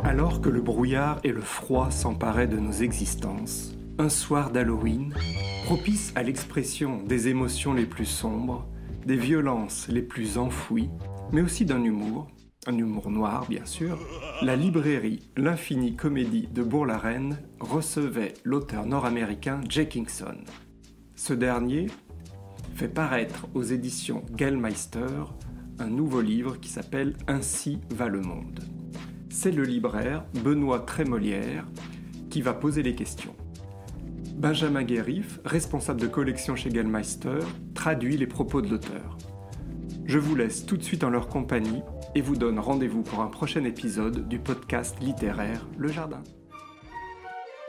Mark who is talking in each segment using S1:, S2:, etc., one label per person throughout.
S1: Alors que le brouillard et le froid s'emparaient de nos existences, un soir d'Halloween, propice à l'expression des émotions les plus sombres, des violences les plus enfouies, mais aussi d'un humour, un humour noir bien sûr, la librairie L'Infinie Comédie de Bourg-la-Reine recevait l'auteur nord-américain Jay Kingston. Ce dernier fait paraître aux éditions Gellmeister un nouveau livre qui s'appelle « Ainsi va le monde ». C'est le libraire Benoît Trémolière qui va poser les questions. Benjamin Guérif, responsable de collection chez Gellmeister, traduit les propos de l'auteur. Je vous laisse tout de suite en leur compagnie et vous donne rendez-vous pour un prochain épisode du podcast littéraire Le Jardin.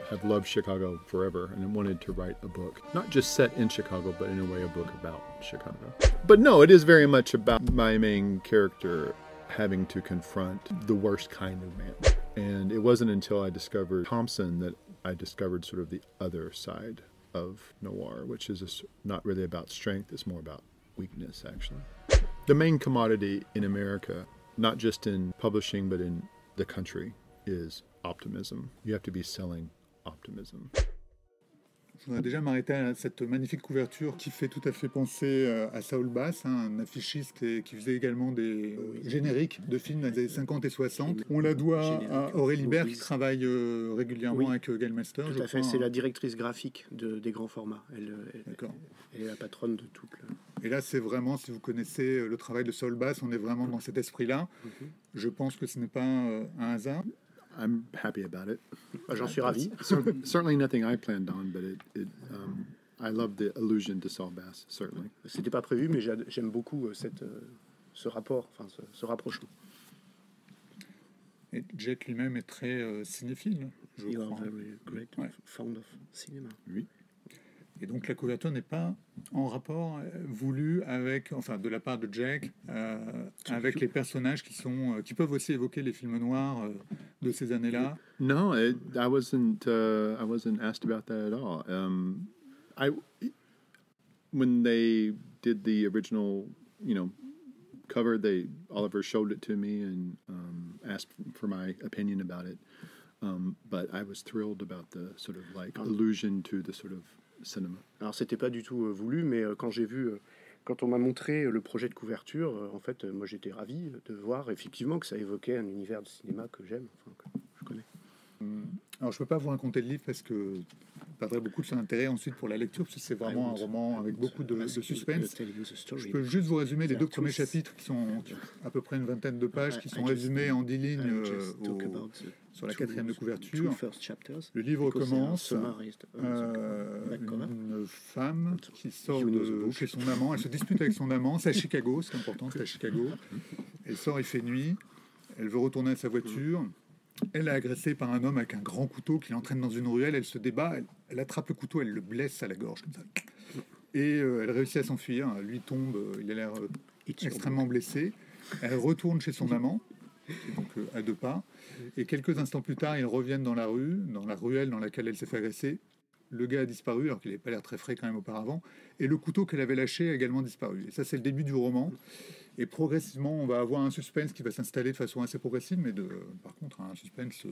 S2: I've loved Chicago forever and wanted to write a book. Not just set in Chicago, but in a way a book about Chicago. But no, it is very much about my main character having to confront the worst kind of man. And it wasn't until I discovered Thompson that I discovered sort of the other side of noir, which is not really about strength, it's more about weakness, actually. The main commodity in America, not just in publishing, but in the country, is optimism. You have to be selling optimism.
S3: Je voudrais déjà m'arrêter à cette magnifique couverture qui fait tout à fait penser à Saul Bass, un affichiste qui faisait également des génériques de films des années 50 et 60. On la doit à Aurélie Libert qui travaille régulièrement avec Gellmeister.
S4: Tout à fait, c'est la directrice graphique des grands formats. Elle est la patronne de tout.
S3: Et là, c'est vraiment, si vous connaissez le travail de Saul Bass, on est vraiment dans cet esprit-là. Je pense que ce n'est pas un hasard.
S2: I'm happy about it.
S4: J'en suis ravi.
S2: Certainly nothing I planned on, but I love the allusion to Saul Bass, certainly.
S4: C'était pas prévu, mais j'aime beaucoup ce rapport, enfin ce rapprochement.
S3: Et Jack lui-même est très cinéphile, je
S4: You
S3: crois.
S4: are very great, fond of cinema.
S2: Oui.
S3: Et donc la couverture n'est pas en rapport voulu avec, enfin de la part de Jack, avec les personnages qui peuvent aussi évoquer les films noirs de ces années-là.
S2: No, I wasn't asked about that at all. When they did the original, cover, Oliver showed it to me and asked for my opinion about it. But I was thrilled about the sort of like allusion to the sort of cinema.
S4: Alors c'était pas du tout voulu, mais quand on m'a montré le projet de couverture, en fait, moi j'étais ravi de voir effectivement que ça évoquait un univers de cinéma que j'aime, que je connais.
S3: Alors je peux pas vous raconter le livre parce que je perdrais beaucoup de son intérêt ensuite pour la lecture, parce que c'est vraiment un roman avec beaucoup de suspense. Je peux juste vous résumer les deux premiers chapitres qui sont à peu près une vingtaine de pages, qui sont résumés en 10 lignes sur la quatrième de couverture. Le livre commence, une femme qui sort de chez son amant, elle se dispute avec son amant, c'est à Chicago, c'est important, c'est à Chicago. Elle sort, il fait nuit, elle veut retourner à sa voiture. Elle est agressée par un homme avec un grand couteau qui l'entraîne dans une ruelle. Elle se débat, elle attrape le couteau, elle le blesse à la gorge comme ça. Et elle réussit à s'enfuir. Lui tombe, il a l'air extrêmement blessé. Elle retourne chez son amant, donc à 2 pas. Et quelques instants plus tard, ils reviennent dans la ruelle dans laquelle elle s'est fait agresser. Le gars a disparu, alors qu'il n'avait pas l'air très frais quand même auparavant. Et le couteau qu'elle avait lâché a également disparu. Et ça, c'est le début du roman. Et progressivement, on va avoir un suspense qui va s'installer de façon assez progressive, mais par contre, un suspense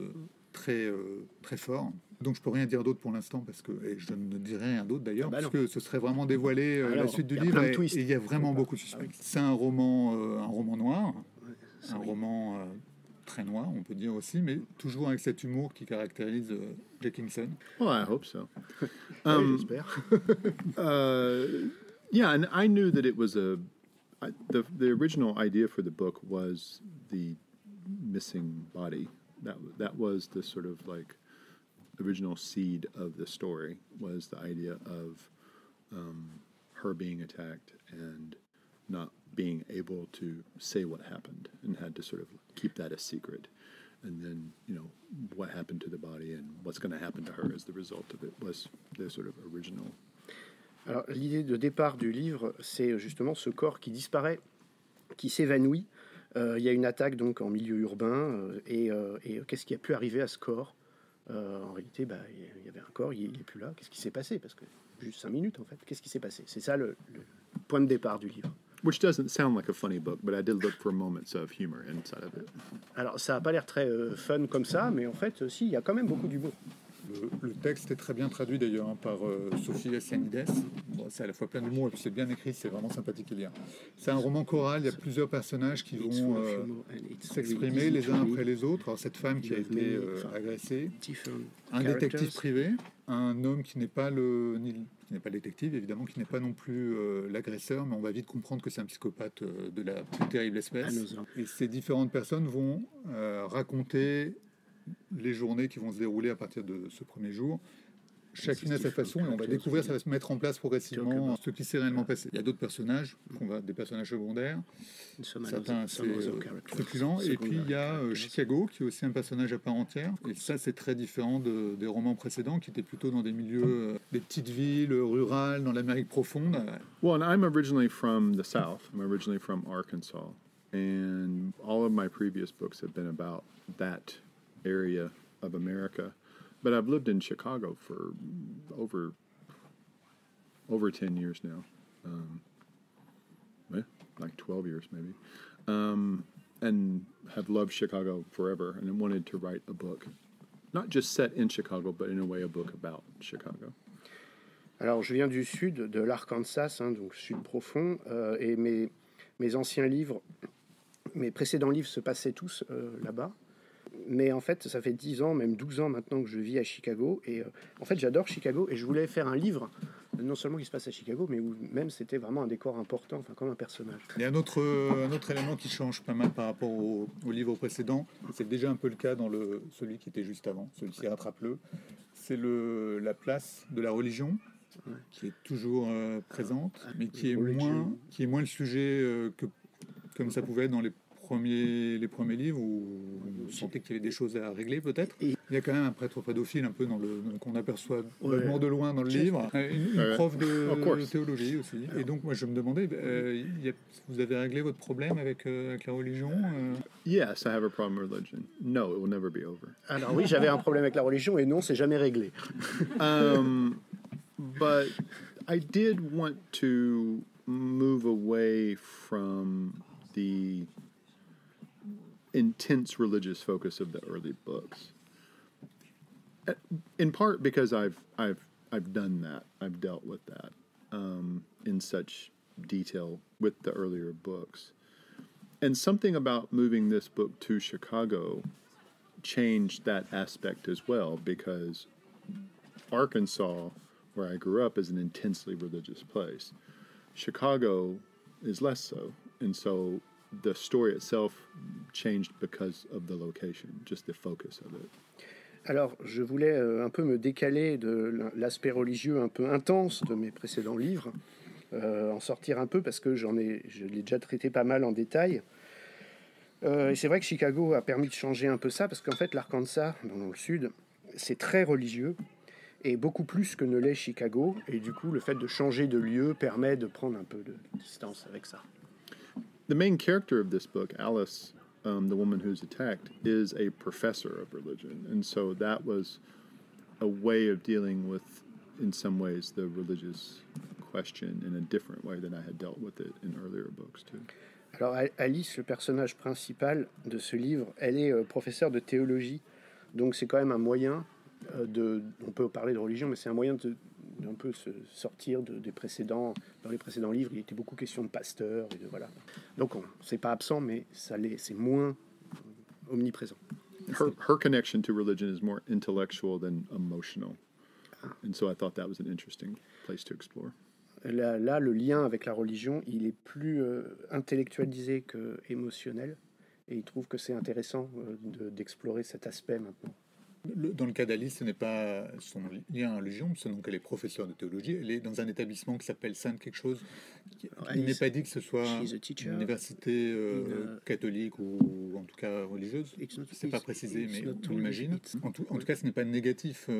S3: très, très fort. Donc, je peux rien dire d'autre pour l'instant, et je ne dirai rien d'autre d'ailleurs, parce que ce serait vraiment dévoiler la suite du livre. Et il y a vraiment beaucoup de suspense. C'est un roman noir, un roman très noir, on peut dire aussi, mais toujours avec cet humour qui caractérise Jack Kingston.
S2: Well, I hope so.
S4: J'espère.
S2: Yeah, and I knew that it was the original idea for the book was the missing body. That was the sort of like original seed of the story, was the idea of her being attacked and not being able to say what happened and had to sort of keep that a secret. And then, what happened to the body and what's going to happen to her as the result of it was the sort of original.
S4: Alors, l'idée de départ du livre, c'est justement ce corps qui disparaît, qui s'évanouit. Il y a une attaque donc en milieu urbain et qu'est-ce qui a pu arriver à ce corps? En réalité, il y avait un corps, il n'est plus là. Qu'est-ce qui s'est passé? Parce que juste 5 minutes en fait. Qu'est-ce qui s'est passé? C'est ça le point de départ du livre.
S2: Which doesn't sound like a funny book, but I did look for moments of humor inside of it.
S4: Alors, ça n'a pas l'air très fun comme ça, mais en fait, si, il y a quand même beaucoup d'humour.
S3: Le texte est très bien traduit d'ailleurs par Sophie Assianides. Bon, c'est à la fois plein d'humour et puis c'est bien écrit, c'est vraiment sympathique à lire. C'est un roman choral, il y a plusieurs personnages qui vont s'exprimer les uns après les autres. Alors cette femme qui a été agressée, un détective privé, un homme qui n'est pas le détective, évidemment, qui n'est pas non plus l'agresseur, mais on va vite comprendre que c'est un psychopathe de la plus terrible espèce. Et ces différentes personnes vont raconter les journées qui vont se dérouler à partir de ce premier jour, chacune à sa façon, et on va découvrir, ça va se mettre en place progressivement ce qui s'est réellement passé. Il y a d'autres personnages, des personnages secondaires, certains assez truculents, et puis il y a Chicago, qui est aussi un personnage à part entière, et ça c'est très différent des romans précédents, qui étaient plutôt dans des milieux, des petites villes rurales, dans l'Amérique profonde.
S2: Well, and I'm originally from the South. I'm originally from Arkansas, and all of my previous books have been about that area of America, but I've lived in Chicago for over 10 years now, like 12 years maybe, and have loved Chicago forever, and wanted to write a book, not just set in Chicago, but in a way a book about Chicago.
S4: Alors, je viens du sud, de l'Arkansas, donc sud profond, et mes anciens livres, mes précédents livres se passaient tous là-bas. Mais en fait, ça fait 10 ans, même 12 ans maintenant que je vis à Chicago. Et en fait, j'adore Chicago. Et je voulais faire un livre, non seulement qui se passe à Chicago, mais où même c'était vraiment un décor important, enfin comme un personnage.
S3: Il y a un autre élément qui change pas mal par rapport au livre précédent. C'est déjà un peu le cas dans celui qui était juste avant, celui-ci rattrape-le. C'est la place de la religion, qui est toujours présente, mais qui est moins le sujet que comme ça pouvait être dans les premiers livres où on sentait qu'il y avait des choses à régler peut-être. Il y a quand même un prêtre pédophile un peu qu'on aperçoit vraiment de loin dans le livre, une prof de théologie aussi. Et donc moi je me demandais, vous avez réglé votre problème avec la religion
S2: Yes, I have a problem with religion. No, it will never be over.
S4: Alors oui, j'avais un problème avec la religion et non, c'est jamais réglé.
S2: But I did want to move away from the intense religious focus of the early books. In part because I've done that. I've dealt with that in such detail with the earlier books. And something about moving this book to Chicago changed that aspect as well, because Arkansas, where I grew up, is an intensely religious place. Chicago is less so. And so the story itself changed because of the location, just the focus of it.
S4: Alors, je voulais un peu me décaler de l'aspect religieux un peu intense de mes précédents livres, en sortir un peu parce que je l'ai déjà traité pas mal en détail. Et c'est vrai que Chicago a permis de changer un peu ça, parce qu'en fait, l'Arkansas, dans le sud, c'est très religieux, et beaucoup plus que ne l'est Chicago. Et du coup, le fait de changer de lieu permet de prendre un peu de distance avec ça.
S2: The main character of this book, Alice, the woman who's attacked, is a professor of religion. And so that was a way of dealing with, in some ways, the religious question in a different way than I had dealt with it in earlier books, too.
S4: Alors, Alice, le personnage principal de ce livre, elle est professeure de théologie. Donc, c'est quand même un moyen on peut parler de religion, mais c'est un moyen d'un peu se sortir des précédents. Dans les précédents livres, il était beaucoup question de pasteurs et de voilà. Donc c'est pas absent, mais c'est moins omniprésent.
S2: Her connection to religion is more intellectual than emotional, and so I thought that was an interesting place to explore.
S4: Là, le lien avec la religion, il est plus intellectualisé que émotionnel, et il trouve que c'est intéressant d'explorer cet aspect maintenant.
S3: Dans le cas d'Alice, ce n'est pas son lien à la religion, donc elle est professeure de théologie, elle est dans un établissement qui s'appelle Sainte quelque chose. Il n'est pas dit que ce soit une université catholique ou en tout cas religieuse. C'est pas précisé, mais on imagine. En tout cas, ce n'est pas négatif.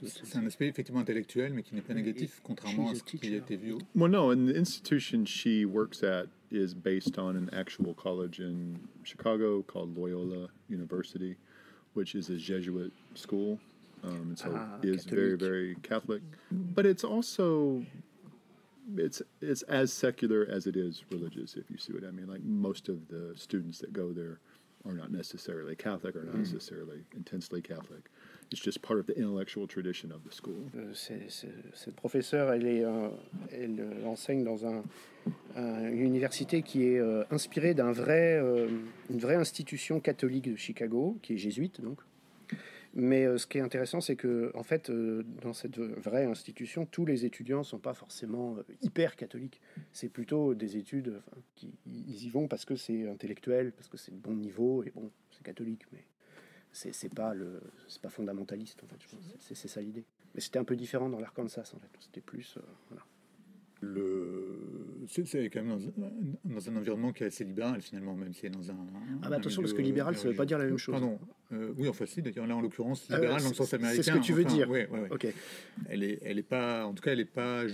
S3: C'est un aspect effectivement intellectuel, mais qui n'est pas négatif, contrairement à ce qui a été vu.
S2: Well, no, and the institution she works at is based on an actual college in Chicago called Loyola University, which is a Jesuit school, and so is very, very Catholic. But it's also it's as secular as it is religious, if you see what I mean. Like most of the students that go there are not necessarily Catholic, or not necessarily intensely Catholic. It's just part of the intellectual tradition of the school.
S4: Cette professeure, elle enseigne dans une université qui est inspirée d'une vraie institution catholique de Chicago, qui est jésuite donc. Mais ce qui est intéressant, c'est que en fait, dans cette vraie institution, tous les étudiants ne sont pas forcément hyper catholiques. C'est plutôt des études ils y vont parce que c'est intellectuel, parce que c'est de bon niveau, et bon, c'est catholique, mais c'est pas fondamentaliste, en fait. Je pense. C'est ça l'idée. Mais c'était un peu différent dans l'Arkansas, en fait. C'était plus... voilà.
S3: C'est quand même dans un environnement qui est assez libéral finalement, même si c'est dans un...
S4: attention, parce que libéral, ça ne veut pas dire la même chose.
S3: Pardon, oui, enfin si, d'ailleurs là en l'occurrence, libéral dans le sens américain.
S4: C'est ce que tu veux dire.
S3: Ouais.
S4: Ok.
S3: Elle est pas, en tout cas, elle est pas...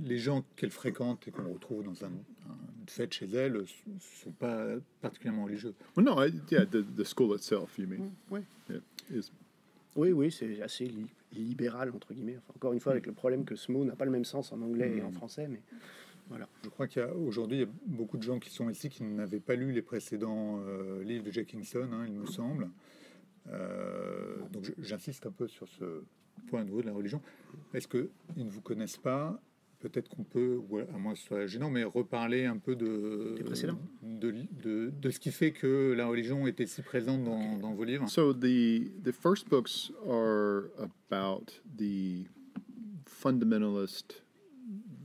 S3: Les gens qu'elle fréquente et qu'on retrouve dans une fête chez elle ne sont pas particulièrement religieux.
S2: Well, no, the school itself, you mean?
S4: Ouais.
S2: Yeah, is...
S4: Oui, c'est assez libéral, entre guillemets. Enfin, encore une fois, avec le problème que ce mot n'a pas le même sens en anglais et en français, mais voilà.
S3: Je crois qu'aujourd'hui, il y a beaucoup de gens qui sont ici qui n'avaient pas lu les précédents livres de Jack Kingston, il me semble. Donc j'insiste un peu sur ce point de vue de la religion. Est-ce qu'ils ne vous connaissent pas? Peut-être qu'on peut, à moins que ce soit gênant, mais reparler un peu de ce qui fait que la religion était si présente dans vos livres.
S2: So the first books are about the fundamentalist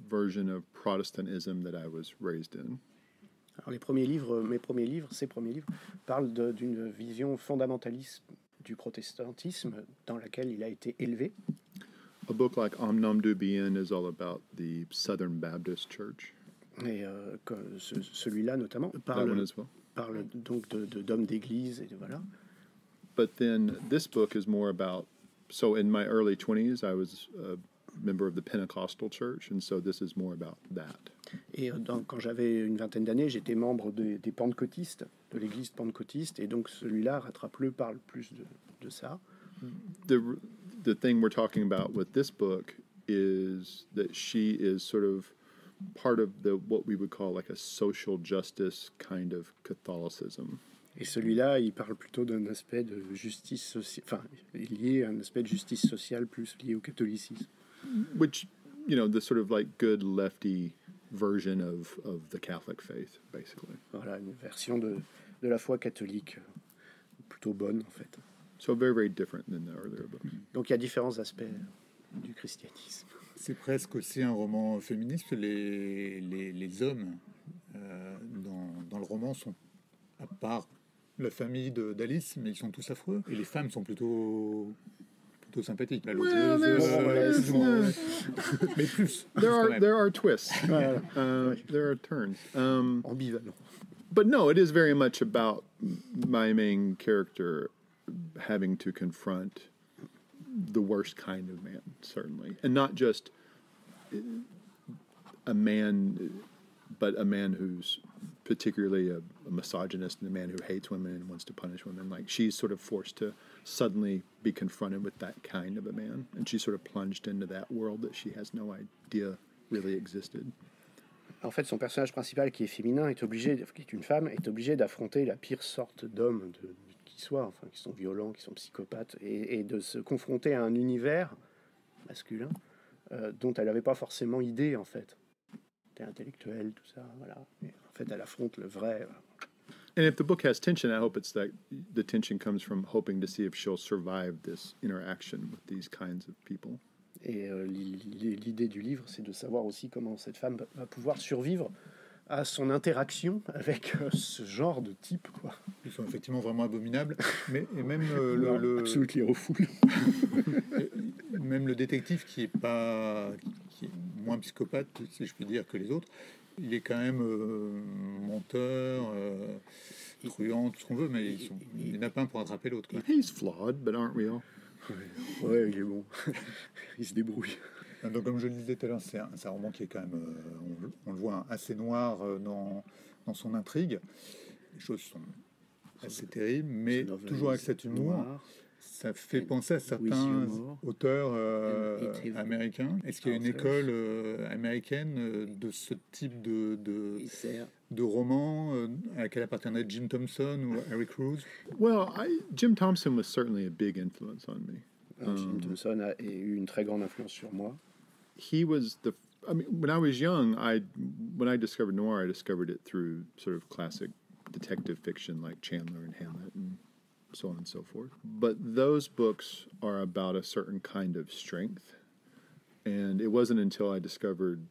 S2: version of Protestantism that I was raised in.
S4: Alors ces premiers livres, parlent d'une vision fondamentaliste du protestantisme dans laquelle il a été élevé.
S2: A book like Om Nom Du Bien is all about the Southern Baptist Church.
S4: Et celui-là notamment parle donc d'hommes d'église et de voilà.
S2: But then this book is more about, so in my early 20s I was a member of the Pentecostal church, and so this is more about that.
S4: Et quand j'avais une vingtaine d'années, j'étais membre des pentecôtistes, de l'église pentecôtiste, et donc celui-là, Rattrape-le, parle plus de ça.
S2: The thing we're talking about with this book is that she is sort of part of what we would call like a social justice kind of Catholicism.
S4: Et celui-là, il parle plutôt d'un aspect de justice sociale, enfin, lié à un aspect de justice sociale plus lié au catholicisme.
S2: Which, the sort of like good lefty version of the Catholic faith, basically.
S4: Voilà, une version de la foi catholique plutôt bonne, en fait.
S2: So very, very different than the earlier books.
S4: Donc il y a différents aspects du christianisme.
S3: C'est presque aussi un roman féministe. Les hommes dans le roman sont, à part la famille d'Alice, mais ils sont tous affreux. Et les femmes sont plutôt sympathiques. La loteuse, mais plus.
S2: There are twists. There are turns.
S4: Ambivalent.
S2: But no, it is very much about my main character having to confront the worst kind of man, certainly. And not just a man, but a man who's particularly a misogynist and a man who hates women and wants to punish women. Like, she's sort of forced to suddenly be confronted with that kind of a man. And she's sort of plunged into that world that she has no idea really existed.
S4: En fait, son personnage principal, qui est féminin, qui est une femme, est obligé d'affronter la pire sorte d'homme qui soit, enfin, qui sont violents, qui sont psychopathes, et de se confronter à un univers masculin dont elle n'avait pas forcément idée, en fait. T'es intellectuel, tout ça, voilà. Et en fait, elle affronte le vrai.
S2: And if the book has tension, I hope it's that the tension comes from hoping to see if she'll survive this interaction with these kinds of people.
S4: Et l'idée du livre, c'est de savoir aussi comment cette femme va pouvoir survivre à son interaction avec ce genre de type, quoi.
S3: Ils sont effectivement vraiment abominables, mais et même
S4: absolument awful.
S3: Même le détective qui est moins psychopathe, si je puis dire, que les autres, il est quand même menteur, truand, tout ce qu'on veut, mais il y en a pas un pour attraper l'autre, quoi.
S2: He's flawed, but aren't we all?
S4: Ouais, il est bon. Il se débrouille.
S3: Donc, comme je le disais tout à l'heure, c'est un roman qui est quand même, on le voit, assez noir dans son intrigue. Les choses sont assez terribles, mais toujours avec cet humour. Ça fait penser à certains
S4: Gilmore,
S3: auteurs
S4: et
S3: américains. Est-ce qu'il y a une école américaine de ce type de roman à laquelle appartiendrait Jim Thompson ou Eric Rose?
S2: Well, Jim Thompson was certainly a big influence on me.
S4: Jim Thompson a eu une très grande influence sur moi.
S2: He was when I was young, when I discovered noir, I discovered it through sort of classic detective fiction like Chandler and Hamlet and so on and so forth. But those books are about a certain kind of strength. And it wasn't until I discovered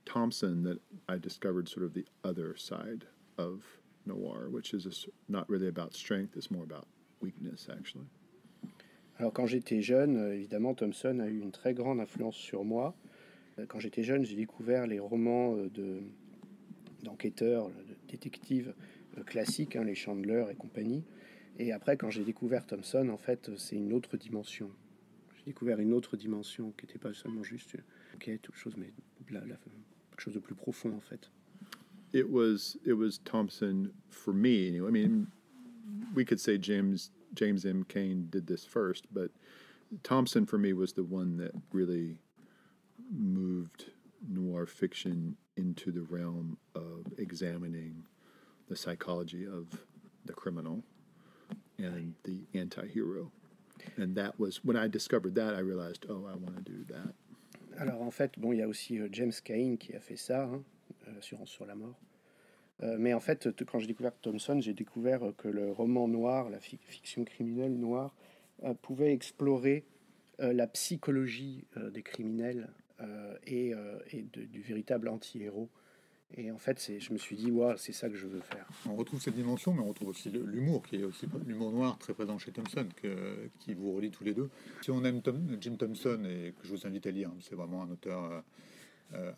S2: Thompson that I discovered sort of the other side of noir, which is not really about strength, it's more about weakness, actually.
S4: Alors quand j'étais jeune, évidemment, Thompson a eu une très grande influence sur moi. Quand j'étais jeune, j'ai découvert les romans d'enquêteurs, de détectives classiques, les Chandler et compagnie. Et après, quand j'ai découvert Thompson, en fait, c'est une autre dimension. J'ai découvert une autre dimension qui n'était pas seulement juste une enquête ou quelque chose, mais quelque chose de plus profond, en fait.
S2: It was Thompson for me. Anyway. I mean, we could say James M. Cain did this first, but Thompson for me was the one that really moved noir fiction into the realm of examining the psychology of the criminal and the anti-hero. And that was, when I discovered that, I realized, oh, I want to do that.
S4: Alors en fait, bon, il y a aussi James Cain qui a fait ça, sur la mort. Mais en fait, quand j'ai découvert Thompson, j'ai découvert que le roman noir, la fiction criminelle noire, pouvait explorer la psychologie des criminels et du véritable anti-héros. Et en fait, je me suis dit, wow, c'est ça que je veux faire.
S3: On retrouve cette dimension, mais on retrouve aussi l'humour, qui est aussi l'humour noir très présent chez Thompson, qui vous relie tous les deux. Si on aime Jim Thompson, et que je vous invite à lire, c'est vraiment un auteur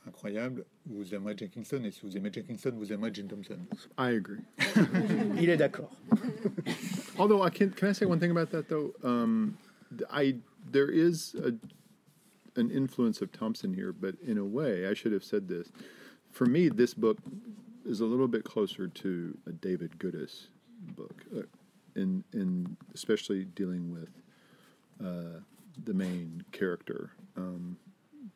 S3: incroyable, vous aimerez Jack Kingston, et si vous aimez Jack Kingston, vous aimerez Jim Thompson.
S2: I agree.
S4: Il est d'accord.
S2: Although, can I say one thing about that, though? There is an influence of Thompson here, but in a way, I should have said this. For me, this book is a little bit closer to a David Goodis book, in especially dealing with the main character,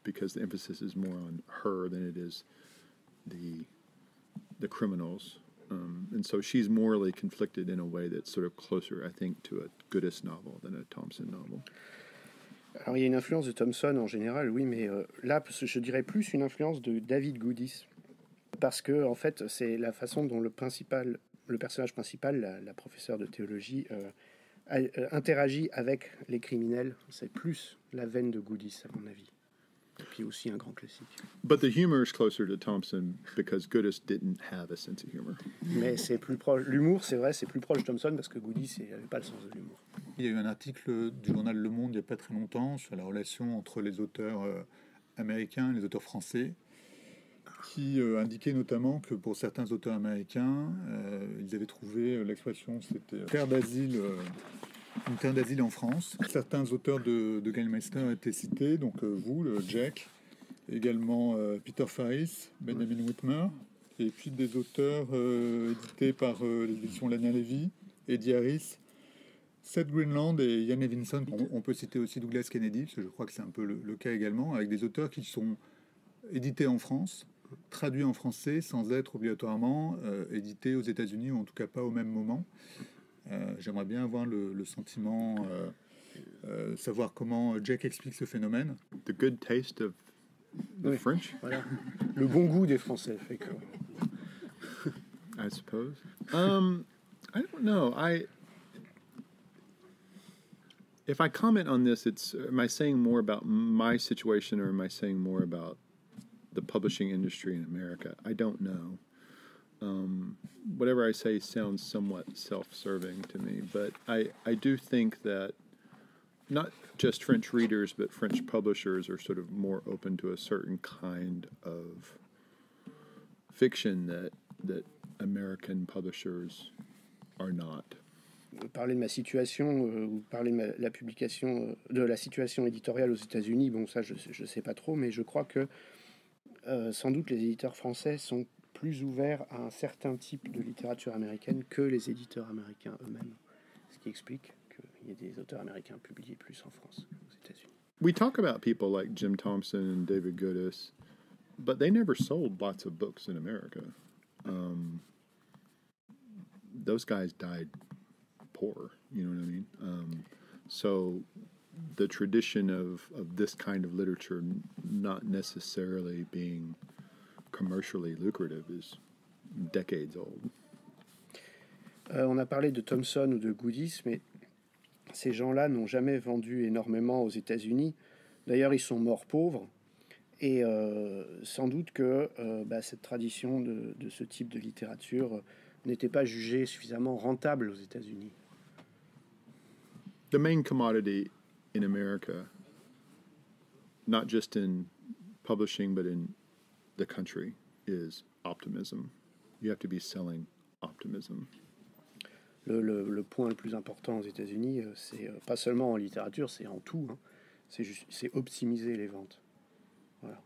S2: because the emphasis is more on her than it is the criminals, and so she's morally conflicted in a way that's sort of closer, I think, to a Goodis novel than a Thompson novel.
S4: Alors il y a une influence de Thompson en général, oui, mais là, je dirais plus une influence de David Goodis, parce que en fait, c'est la façon dont le personnage principal, la professeure de théologie, interagit avec les criminels. C'est plus la veine de Goodis, à mon avis. Et puis aussi un grand classique.
S2: But the humor is closer to Thompson because Goodis didn't have a sense of humor.
S4: Mais c'est plus proche. L'humour, c'est vrai, c'est plus proche de Thompson parce que Goodis n'avait pas le sens de l'humour.
S3: Il y a eu un article du journal Le Monde il n'y a pas très longtemps sur la relation entre les auteurs américains et les auteurs français, qui indiquait notamment que pour certains auteurs américains, ils avaient trouvé l'expression, c'était terre d'asile. Une terre d'asile en France. Certains auteurs de Gallmeister étaient cités, donc vous, Jack, également Peter Faris, Benjamin Whitmer, et puis des auteurs édités par l'édition Lania Levy, Eddie Harris, Seth Greenland et Ian Levinson. On peut citer aussi Douglas Kennedy, parce que je crois que c'est un peu le cas également, avec des auteurs qui sont édités en France, traduits en français, sans être obligatoirement édités aux États-Unis, ou en tout cas pas au même moment. J'aimerais bien avoir le sentiment, savoir comment Jack explique ce phénomène.
S2: The good taste of the French?
S4: Voilà. Le bon goût des Français fait que...
S2: I suppose. I don't know. If I comment on this, am I saying more about my situation or am I saying more about the publishing industry in America? I don't know. Whatever I say sounds somewhat self-serving to me, but I do think that not just French readers, but French publishers are sort of more open to a certain kind of fiction that American publishers are not.
S4: Parler de ma situation ou parler de la publication de la situation éditoriale aux États-Unis, bon ça je sais pas trop, mais je crois que sans doute les éditeurs français sont plus ouverts à un certain type de littérature américaine que les éditeurs américains eux-mêmes, ce qui explique y ait des auteurs américains publiés plus en France qu'aux États-Unis.
S2: We talk about people like Jim Thompson and David Goodis, but they never sold lots of books in America. Those guys died poor, you know what I mean? So the tradition of this kind of literature not necessarily being commercially lucrative is decades old.
S4: On a parlé de Thompson ou de Goodis, mais ces gens-là n'ont jamais vendu énormément aux États-Unis. D'ailleurs, ils sont morts pauvres. Et sans doute que cette tradition de ce type de littérature n'était pas jugée suffisamment rentable aux États-Unis.
S2: The main commodity in America, not just in publishing but in the country, is optimism. You have to be selling optimism.
S4: Le point le plus important aux États-Unis, c'est pas seulement en littérature, c'est en tout. Hein. C'est optimiser les ventes. Voilà.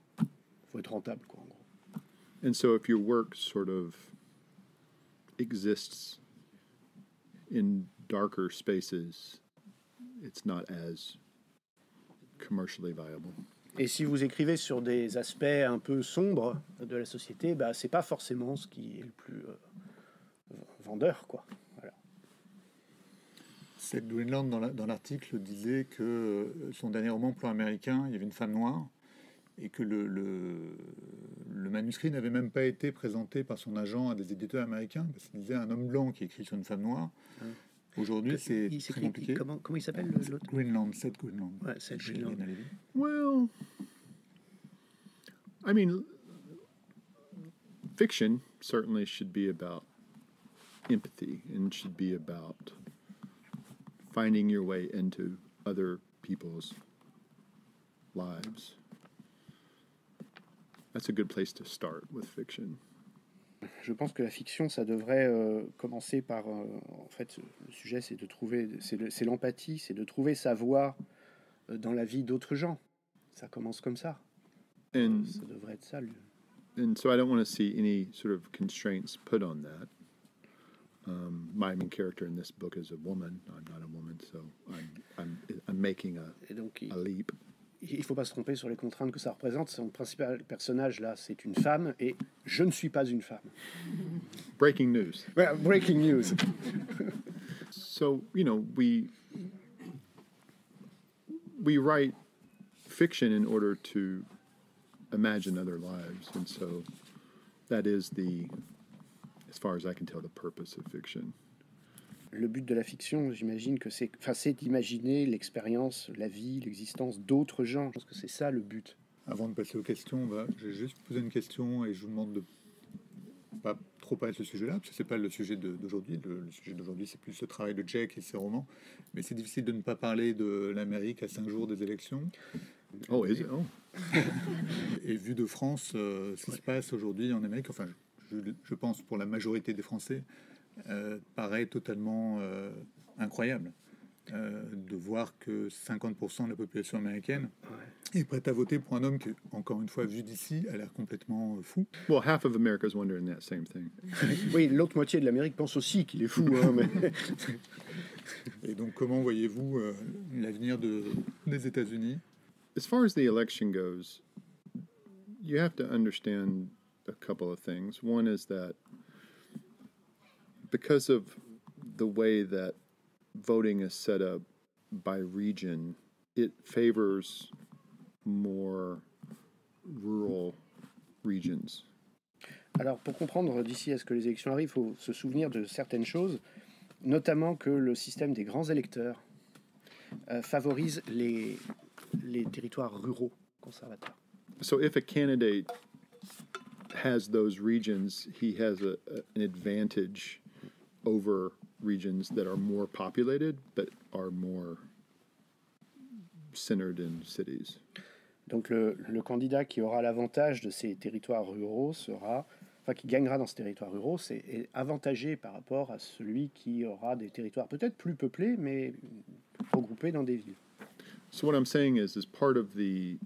S4: Faut être rentable, quoi, en gros.
S2: And so if your work sort of exists in darker spaces, it's not as commercially viable.
S4: Et si vous écrivez sur des aspects un peu sombres de la société, c'est pas forcément ce qui est le plus vendeur, quoi. Voilà.
S3: Seth Greenland, dans l'article, disait que son dernier roman, Plan américain, il y avait une femme noire, et que le manuscrit n'avait même pas été présenté par son agent à des éditeurs américains, parce qu'il disait un homme blanc qui écrit sur une femme noire. Aujourd'hui, c'est très compliqué.
S4: Comment il s'appelle l'autre?
S3: Greenland, Seth Greenland.
S4: Ouais, Seth Greenland.
S2: Well, I mean, fiction certainly should be about empathy and should be about finding your way into other people's lives. That's a good place to start with fiction.
S4: Je pense que la fiction, ça devrait commencer par... en fait, le sujet, c'est de trouver... C'est l'empathie, c'est de trouver sa voie dans la vie d'autres gens. Ça commence comme ça.
S2: And,
S4: ça devrait être ça.
S2: And so I don't want to see any sort of constraints put on that. My main character in this book is a woman. I'm not a woman, so I'm making a leap.
S4: Il ne faut pas se tromper sur les contraintes que ça représente. Son principal personnage, là, c'est une femme, et je ne suis pas une femme.
S2: Breaking news.
S4: Well, breaking news.
S2: So, you know, we write fiction in order to imagine other lives, and so that is as far as I can tell, the purpose of fiction.
S4: Le but de la fiction, j'imagine que c'est d'imaginer l'expérience, la vie, l'existence d'autres gens. Je pense que c'est ça le but.
S3: Avant de passer aux questions, je vais juste poser une question et je vous demande de pas trop parler de ce sujet-là, parce que c'est pas le sujet d'aujourd'hui. Le sujet d'aujourd'hui, c'est plus le travail de Jack et ses romans. Mais c'est difficile de ne pas parler de l'Amérique à 5 jours des élections.
S2: Oh, is it? Oh.
S3: Et vu de France, ce qui se passe aujourd'hui en Amérique, enfin, je pense pour la majorité des Français, paraît totalement incroyable de voir que 50% de la population américaine est prête à voter pour un homme qui, encore une fois, vu d'ici, a l'air complètement fou.
S2: Well, half of America is wondering that same thing.
S4: Oui, l'autre moitié de l'Amérique pense aussi qu'il est fou. Hein, mais...
S3: Et donc, comment voyez-vous l'avenir des États-Unis?
S2: As far as the election goes, you have to understand a couple of things. One is that because of the way that voting is set up by region, it favors more rural regions.
S4: Alors, pour comprendre d'ici à ce que les élections arrivent, il faut se souvenir de certaines choses, notamment que le système des grands électeurs favorise les territoires ruraux conservateurs.
S2: So if a candidate has those regions, he has an advantage over regions that are more populated but are more centered in cities.
S4: Donc le candidat qui aura l'avantage de ces territoires ruraux qui gagnera dans ces territoires ruraux, c'est avantagé par rapport à celui qui aura des territoires peut-être plus peuplés, mais regroupés dans des villes.
S2: So what I'm saying is part of the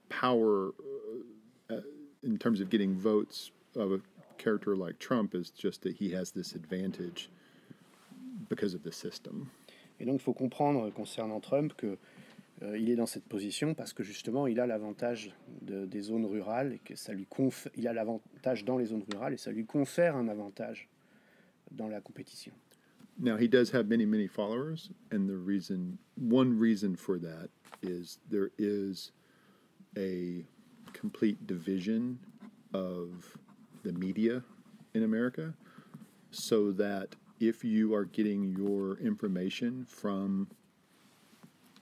S2: power in terms of getting votes of a character like Trump is just that he has this advantage because of the system.
S4: Et donc il faut comprendre concernant Trump que il est dans cette position parce que justement il a l'avantage des zones rurales et que ça lui il a l'avantage dans les zones rurales et ça lui confère un avantage dans la compétition.
S2: Now he does have many followers, and one reason for that is there is a complete division of the media in America, so that if you are getting your information from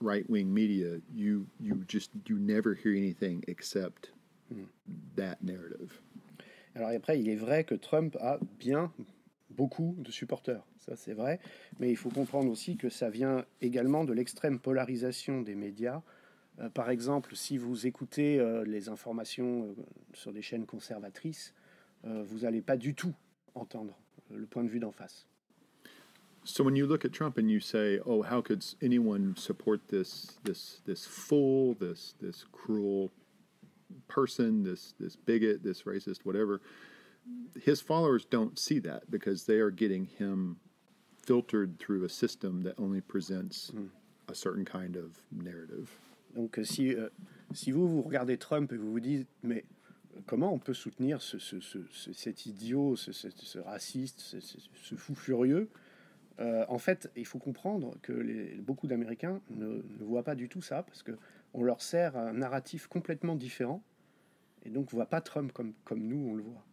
S2: right-wing media, you never hear anything except that narrative.
S4: Alors après, il est vrai que Trump a beaucoup de supporters, ça c'est vrai, mais il faut comprendre aussi que ça vient également de l'extrême polarisation des médias. Par exemple, si vous écoutez les informations sur des chaînes conservatrices, vous n'allez pas du tout entendre le point de vue d'en face.
S2: So when you look at Trump and you say, "Oh, how could anyone support this fool, this cruel person, this bigot, this racist, whatever," his followers don't see that because they are getting him filtered through a system that only presents a certain kind of narrative.
S4: Donc si vous regardez Trump et vous vous dites mais comment on peut soutenir cet idiot, ce raciste, ce fou furieux, en fait, il faut comprendre que beaucoup d'Américains ne voient pas du tout ça parce qu'on leur sert un narratif complètement différent et donc on ne voit pas Trump comme nous, on le voit.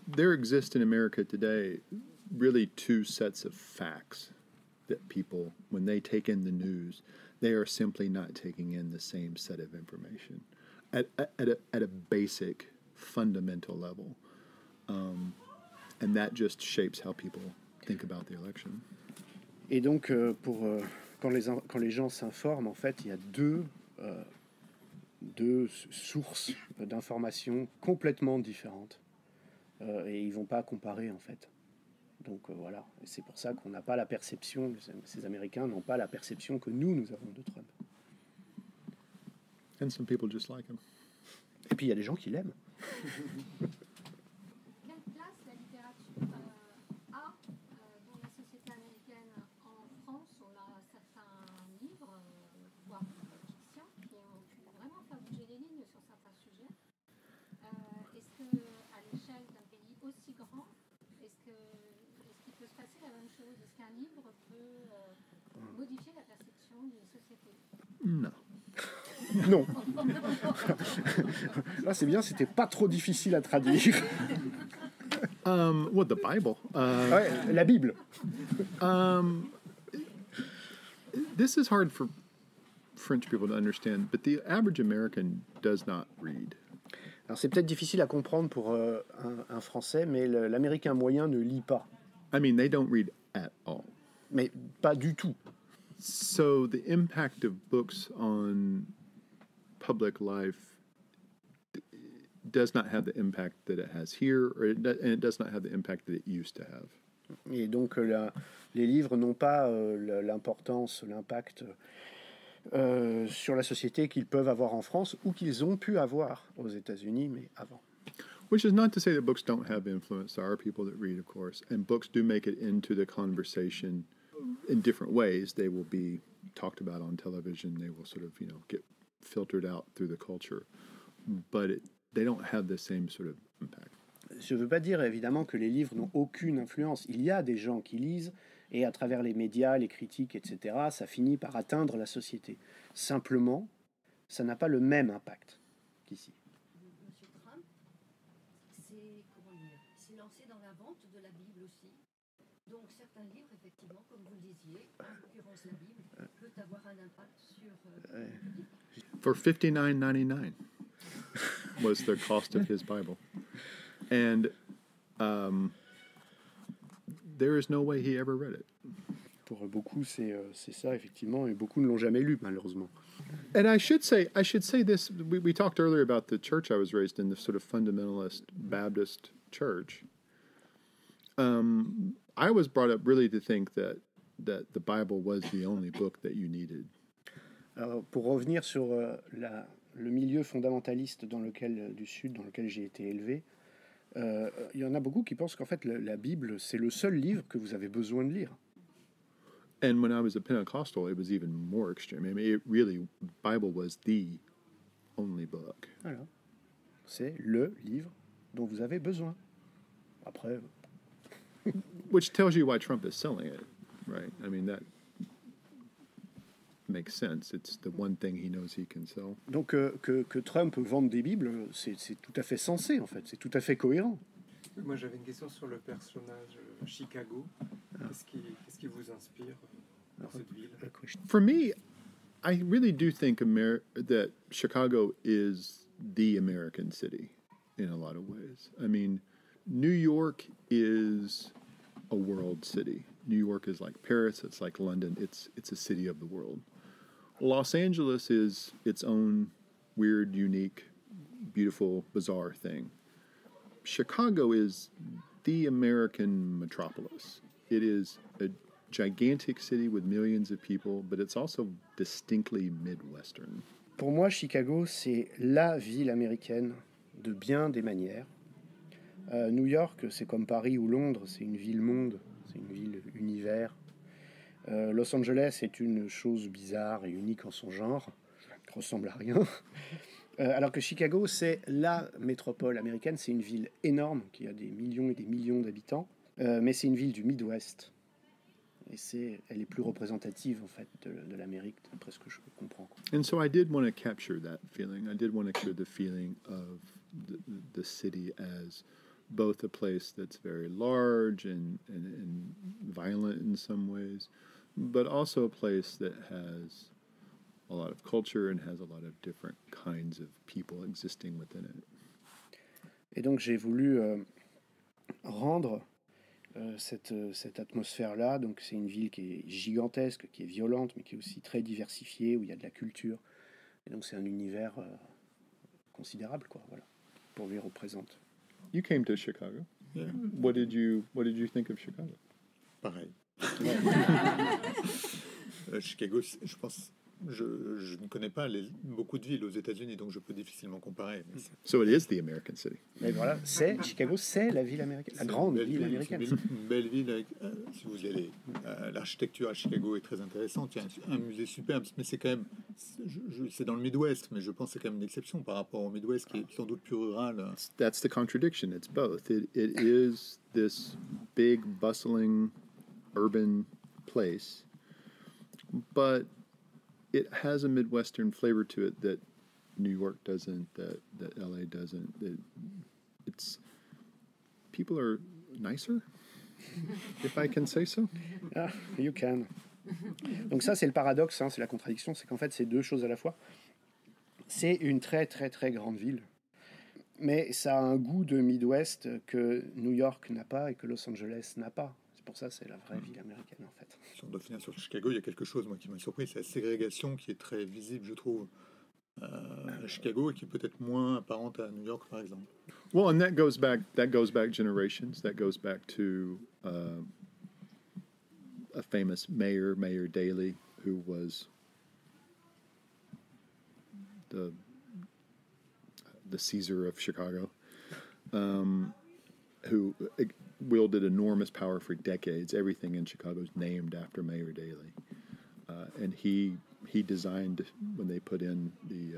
S2: There exist in America today really two sets of facts that people, when they take in the news, they are simply not taking in the same set of information at a basic, fundamental level. And that just shapes how people think about the election.
S4: Et donc, quand les gens s'informent, en fait, il y a deux sources d'informations complètement différentes. Et ils ne vont pas comparer, en fait. Donc voilà, et c'est pour ça qu'on n'a pas la perception, ces Américains n'ont pas la perception que nous avons de Trump.
S2: And some people just like him.
S4: Et puis il y a des gens qui l'aiment.
S5: Quelle place la littérature a dans la société américaine? En France, on a certains livres, voire fiction, qui ont pu vraiment faire bouger les lignes sur certains sujets. Est-ce qu'à l'échelle d'un pays aussi grand, est-ce qu'il peut se passer la même chose? Est-ce qu'un livre peut modifier la perception d'une société?
S2: No.
S4: Non. Là, c'est bien, c'était pas trop difficile à traduire.
S2: Well, the Bible.
S4: Ouais, la Bible.
S2: This is hard for French people to understand, but the average American does not read.
S4: Alors, c'est peut-être difficile à comprendre pour un Français, mais l'Américain moyen ne lit pas.
S2: I mean, they don't read at all.
S4: Mais pas du tout.
S2: So the impact of books on public life does not have the impact that it has here, and it does not have the impact that it used to have.
S4: Et donc les livres n'ont pas l'importance, l'impact sur la société qu'ils peuvent avoir en France ou qu'ils ont pu avoir aux États-Unis, mais avant.
S2: Which is not to say that books don't have influence. There are people that read, of course, and books do make it into the conversation in different ways. They will be talked about on television. They will sort of, get filtered out through the culture. But they don't have the same sort of impact.
S4: Je ne veux pas dire évidemment que les livres n'ont aucune influence. Il y a des gens qui lisent et à travers les médias, les critiques, etc., ça finit par atteindre la société. Simplement, ça n'a pas le même impact qu'ici.
S6: Monsieur Trump, s'est lancé dans la vente de la Bible aussi. Donc certains livres, effectivement, comme vous le disiez, en l'occurrence la Bible, peut avoir un impact sur...
S2: For $59.99 was the cost of his Bible. And there is no way he ever read it.
S4: Pour beaucoup, c'est ça, effectivement, et beaucoup ne l'ont jamais lu, malheureusement.
S2: And I should say this. We talked earlier about the church I was raised in, the sort of fundamentalist Baptist church. I was brought up really to think that the Bible was the only book that you needed.
S4: Alors, pour revenir sur le milieu fondamentaliste du Sud dans lequel j'ai été élevé, il y en a beaucoup qui pensent qu'en fait la Bible, c'est le seul livre que vous avez besoin de lire.
S2: And when I was a Pentecostal, it was even more extreme. I mean, it really, Bible was the only book.
S4: Voilà. C'est le livre dont vous avez besoin. Après,
S2: Which tells you why Trump is selling it, right? I mean, that makes sense. It's the one thing he knows he can sell.
S4: donc que Trump vende des Bibles, c'est tout à fait sensé en fait, c'est tout à fait cohérent.
S1: Moi, j'avais une question sur le personnage Chicago. Qu'est-ce qui vous inspire dans cette ville?
S2: For me, I really do think that Chicago is the American city in a lot of ways. I mean, New York is a world city. New York is like Paris, it's like London, it's a city of the world. Los Angeles is its own weird, unique, beautiful, bizarre thing. Chicago is the American metropolis. It is a gigantic city with millions of people, but it's also distinctly Midwestern.
S4: Pour moi, Chicago, c'est la ville américaine de bien des manières. New York, c'est comme Paris ou Londres, c'est une ville-monde, c'est une ville univers. Los Angeles est une chose bizarre et unique en son genre, qui ressemble à rien. Alors que Chicago, c'est la métropole américaine, c'est une ville énorme qui a des millions et des millions d'habitants, mais c'est une ville du Midwest. Et elle est plus représentative en fait de l'Amérique, d'après ce que je comprends.
S2: And so I did want to capture that feeling. I did want to capture the feeling of the city as both a place that's very large and violent in some ways, but also a place that has a lot of culture and has a lot of different kinds of people existing within it.
S4: Et donc j'ai voulu rendre cette atmosphère-là. Donc c'est une ville qui est gigantesque, qui est violente, mais qui est aussi très diversifiée, où il y a de la culture. Et donc c'est un univers considérable, quoi. Voilà, pour lui représente.
S2: You came to Chicago.
S3: Yeah.
S2: What did you think of Chicago?
S3: Pareil. Chicago, je pense, je ne connais pas beaucoup de villes aux États-Unis, donc je peux difficilement comparer. Mais
S2: So it is the American city.
S4: Et voilà, Chicago, c'est la ville américaine, la grande ville américaine.
S3: C'est une belle ville avec, si vous y allez, l'architecture à Chicago est très intéressante. Il y a un musée superbe, mais c'est quand même, c'est dans le Midwest, mais je pense que c'est quand même une exception par rapport au Midwest qui est sans doute plus rural.
S2: That's the contradiction. It's both. It is this big, bustling, urban place, but it has a Midwestern flavor to it that New York doesn't, that LA doesn't. It's people are nicer, if I can say so.
S4: Ah, you can. Donc ça, c'est le paradoxe, hein, c'est la contradiction, c'est qu'en fait, c'est deux choses à la fois. C'est une très très très grande ville, mais ça a un goût de Midwest que New York n'a pas et que Los Angeles n'a pas. C'est pour ça, c'est la vraie ville américaine, en fait.
S3: Si on doit finir sur Chicago, il y a quelque chose moi, qui m'a surpris, c'est la ségrégation qui est très visible, je trouve, à Chicago et qui est peut-être moins apparente à New York, par exemple.
S2: Well, and that goes back generations. That goes back to a famous mayor, Mayor Daley, who was the Caesar of Chicago, who wielded enormous power for decades. Everything in Chicago is named after Mayor Daley, and he designed, when they put in the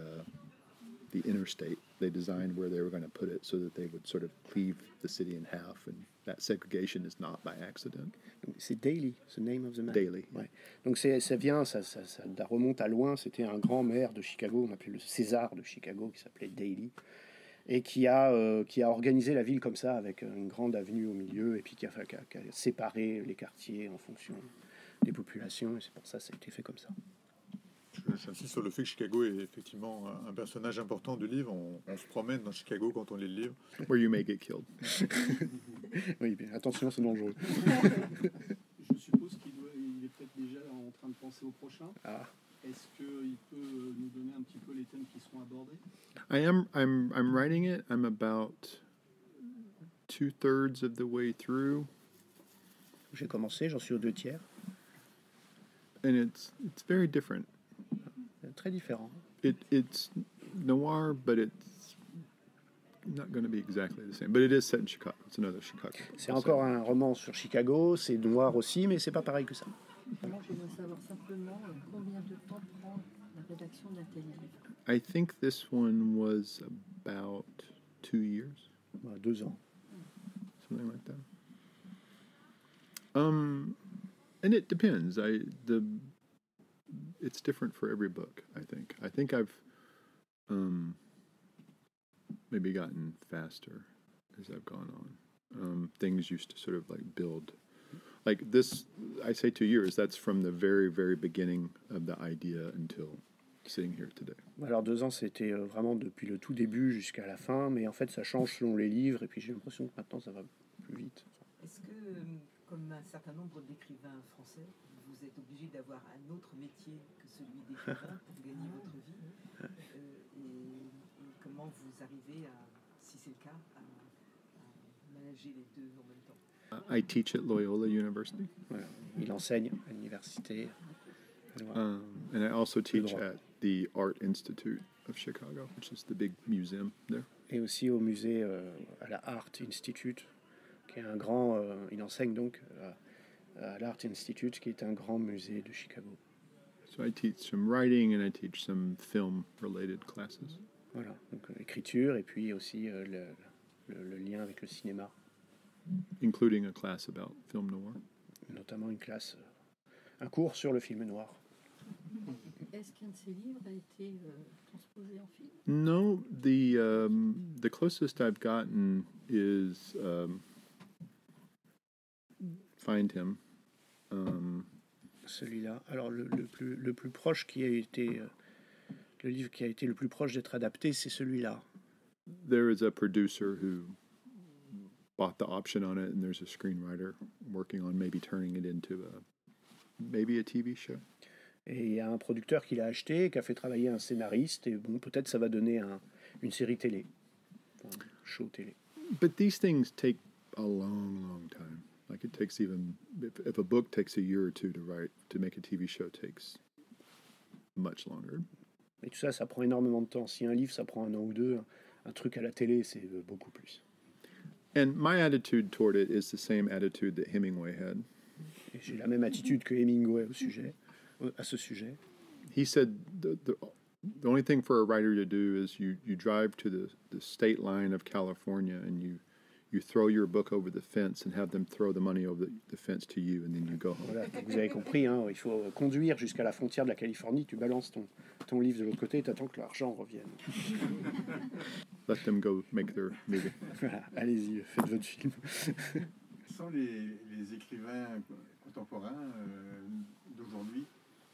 S2: interstate, they designed where they were going to put it so that they would sort of cleave the city in half, and that segregation is not by accident.
S4: C'est Daley, the name of the man.
S2: Daley.
S4: Ouais. Donc ça remonte à loin. C'était un grand maire de Chicago, on appelait le César de Chicago, qui s'appelait Daley, et qui a organisé la ville comme ça, avec une grande avenue au milieu, et puis qui a séparé les quartiers en fonction des populations, et c'est pour ça que ça a été fait comme ça.
S3: J'insiste sur le fait que Chicago est effectivement un personnage important du livre. On se promène dans Chicago quand on lit le livre.
S2: Where you may get killed.
S4: Oui, mais attention, c'est dangereux.
S7: Je suppose qu'il est peut-être déjà en train de penser au prochain.
S4: Ah.
S7: Est-ce qu'il peut nous donner un petit peu les thèmes qui seront abordés?
S2: I'm writing it. I'm about 2/3 of the way through.
S4: J'ai commencé, j'en suis aux 2/3.
S2: And it's very different.
S4: Très différent.
S2: It's noir, but it's not going to be exactly the same. But it is set in Chicago. It's another Chicago.
S4: C'est encore un roman sur Chicago, c'est noir aussi, mais c'est pas pareil que ça.
S6: Moi, je voudrais savoir simplement combien de temps prend la rédaction d'un tel livre.
S2: I think this one was about 2 years,
S4: Voilà, 2 ans.
S2: something like that. And it depends. It's different for every book, I think. I think I've maybe gotten faster as I've gone on. Things used to sort of like build. Like this, I say 2 years, that's from the very, very beginning of the idea until sitting here today.
S4: Alors 2 ans, c'était vraiment depuis le tout début jusqu'à la fin, mais en fait ça change selon les livres, et puis j'ai l'impression que maintenant ça va plus vite.
S8: Est-ce que, comme un certain nombre d'écrivains français, vous êtes obligé d'avoir un autre métier que celui d'écrivain pour gagner votre vie et comment vous arrivez à, si c'est le cas, à manager les deux en même temps?
S2: I teach at Loyola University.
S4: Voilà. Il enseigne à l'université. Voilà.
S2: And I also teach at the Art Institute of Chicago, which is the big museum there.
S4: Et aussi au musée, à la Art Institute, qui est un grand. Il enseigne donc à l'Art Institute, qui est un grand musée de Chicago.
S2: So I teach some writing and I teach some film-related classes.
S4: Voilà, donc écriture et puis aussi le lien avec le cinéma,
S2: Including a class about film noir.
S4: notamment une classe, un cours sur le film noir.
S6: Est-ce qu'un de ces livres a été transposé en film?
S2: No, the closest I've gotten is Find Him.
S4: Celui-là, alors le plus proche qui a été, le livre qui a été le plus proche d'être adapté, c'est celui-là.
S2: There is a producer who bought the option on it, and there's a screenwriter working on maybe turning it into maybe a TV show.
S4: Et il y a un producteur qui l'a acheté, qui a fait travailler un scénariste, et bon, peut-être ça va donner une série télé, un show télé.
S2: But these things take a long, long time. Like it takes even if a book takes a year or two to write, to make a TV show takes much longer.
S4: Et tout ça, ça prend énormément de temps. Si un livre, ça prend 1 an ou 2, un truc à la télé, c'est beaucoup plus.
S2: And my attitude toward it is the same attitude that Hemingway had.
S4: Et j'ai la même attitude que Hemingway à ce sujet.
S2: He said the only thing for a writer to do is you drive to the state line of California and you throw your book over the fence and have them throw the money over the fence to you and then you go home.
S4: Voilà, vous avez compris, hein, il faut conduire jusqu'à la frontière de la Californie, tu balances ton livre de l'autre côté et tu attends que l'argent revienne.
S2: Let them go make their movie.
S4: Voilà, allez-y, faites votre film.
S9: Quels sont les écrivains contemporains d'aujourd'hui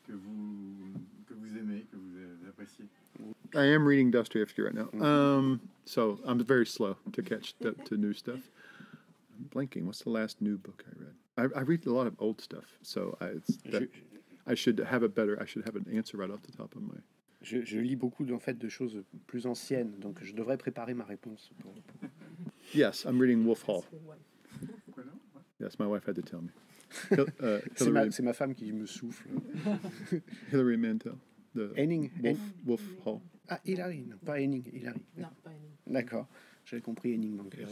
S9: que vous aimez, que vous appréciez?
S2: I am reading Dostoevsky right now. So I'm very slow to catch up to new stuff. I'm blanking. What's the last new book I read? I read a lot of old stuff, so I should have an answer right off the top of my.
S4: Je lis beaucoup de choses plus anciennes, donc je devrais préparer ma réponse.
S2: Yes, I'm reading Wolf Hall. Yes, my wife had to tell me.
S4: C'est ma femme qui me souffle.
S2: Hilary Mantel.
S4: Henning.
S2: Wolf Hall.
S4: Ah, Hilary, non, pas Henning, Hilary.
S6: Non, pas Henning.
S4: D'accord, j'avais compris Henning Mankell.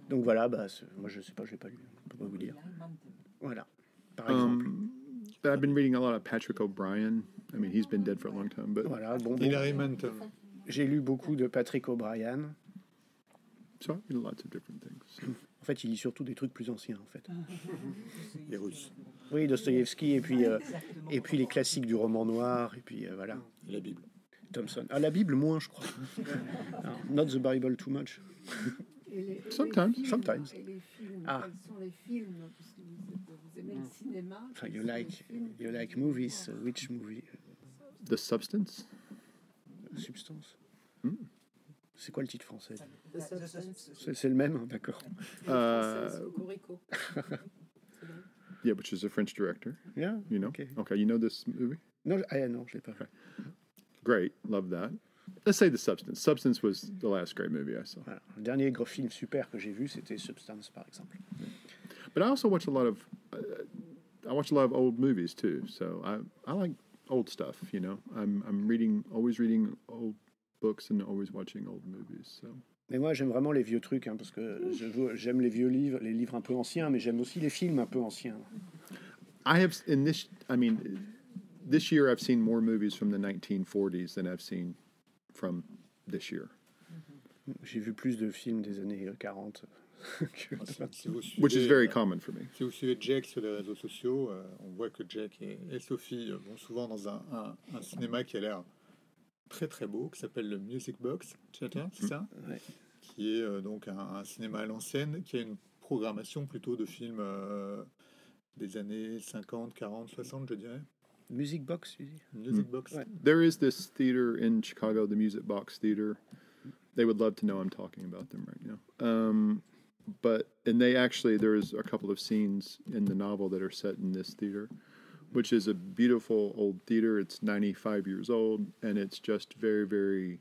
S4: Donc voilà, moi je sais pas, je l'ai pas lu, je peux pas vous dire. Voilà, par exemple.
S2: I've been reading a lot of Patrick O'Brien. I mean, he's been dead for a long time, but
S4: Voilà, bon,
S3: Hilary Mantel.
S4: j'ai lu beaucoup de Patrick O'Brien.
S2: so I read lots of different things.
S4: En fait, il lit surtout des trucs plus anciens, en fait.
S3: Les Russes.
S4: Oui, Dostoïevski, et puis les classiques du roman noir, et puis voilà.
S3: Et la Bible.
S4: Thompson. Ah, la Bible, moins, je crois. Not the Bible too much.
S2: Sometimes.
S4: Sometimes.
S6: Et les films,
S4: Ah.
S6: quels sont les films, puisque vous aimez le cinéma?
S4: Enfin,
S6: quels
S4: you
S6: sont les
S4: like
S6: films
S4: movies. Which movie?
S2: The Substance.
S4: Substance.
S2: Hmm.
S4: C'est quoi le titre français?
S6: The Substance.
S4: C'est le même, d'accord.
S6: Cocorico.
S2: Yeah, which is a French director.
S4: Yeah,
S2: You know?
S4: okay.
S2: Okay, you know this movie?
S4: Non, non, je l'ai pas fait.
S2: Great, love that. Let's say The Substance. Substance was the last great movie I saw.
S4: Voilà. Le dernier gros film super que j'ai vu, c'était Substance, par exemple.
S2: But I also watch a lot of old movies too. So I like old stuff. You know, I'm always reading old books and always watching old movies. So.
S4: Mais moi, j'aime vraiment les vieux trucs, hein, parce que j'aime les vieux livres, les livres un peu anciens, mais j'aime aussi les films un peu anciens.
S2: This year I've seen more movies from the 1940s than I've seen from this year.
S4: J'ai vu plus de films des années 40.
S2: Which is very common for me.
S3: Si vous suivez Jack sur les réseaux sociaux, on voit que Jack et Sophie vont souvent dans un cinéma qui a l'air très très beau, qui s'appelle le Music Box, c'est ça?
S4: Ouais.
S3: Qui est donc un cinéma à l'ancienne, qui a une programmation plutôt de films des années 50, 40, 60, je dirais.
S4: Music Box, tu dis?
S3: Music Box.
S4: Ouais.
S2: There is this theater in Chicago, the Music Box Theater. They would love to know I'm talking about them right now. And they actually, there's a couple of scenes in the novel that are set in this theater, which is a beautiful old theater. It's 95 years old, and it's just very, very...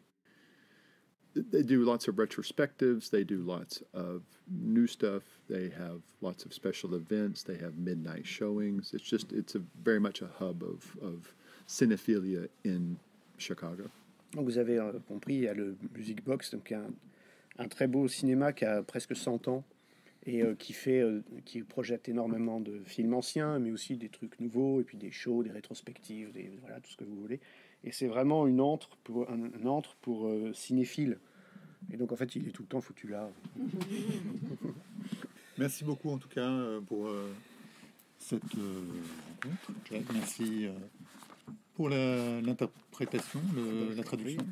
S2: They do lots of retrospectives. They do lots of new stuff. They have lots of special events. They have midnight showings. It's very much a hub of cinephilia in Chicago.
S4: Donc vous avez compris, il y a le Music Box, donc un très beau cinéma qui a presque 100 ans et qui projette énormément de films anciens, mais aussi des trucs nouveaux, et puis des shows, des rétrospectives, voilà, tout ce que vous voulez. Et c'est vraiment un antre pour cinéphiles. Et donc en fait, il est tout le temps foutu là.
S3: Merci beaucoup en tout cas pour cette rencontre. Jack, merci pour l'interprétation, la traduction.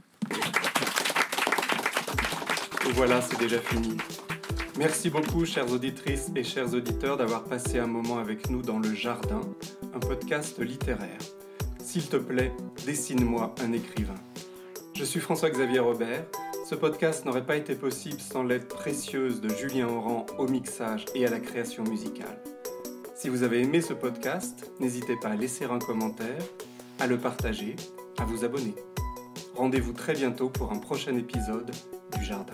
S1: Et voilà, c'est déjà fini. Merci beaucoup, chères auditrices et chers auditeurs, d'avoir passé un moment avec nous dans Le Jardin, un podcast littéraire. S'il te plaît, dessine-moi un écrivain. Je suis François-Xavier Robert. Ce podcast n'aurait pas été possible sans l'aide précieuse de Julien Oran au mixage et à la création musicale. Si vous avez aimé ce podcast, n'hésitez pas à laisser un commentaire, à le partager, à vous abonner. Rendez-vous très bientôt pour un prochain épisode du Jardin.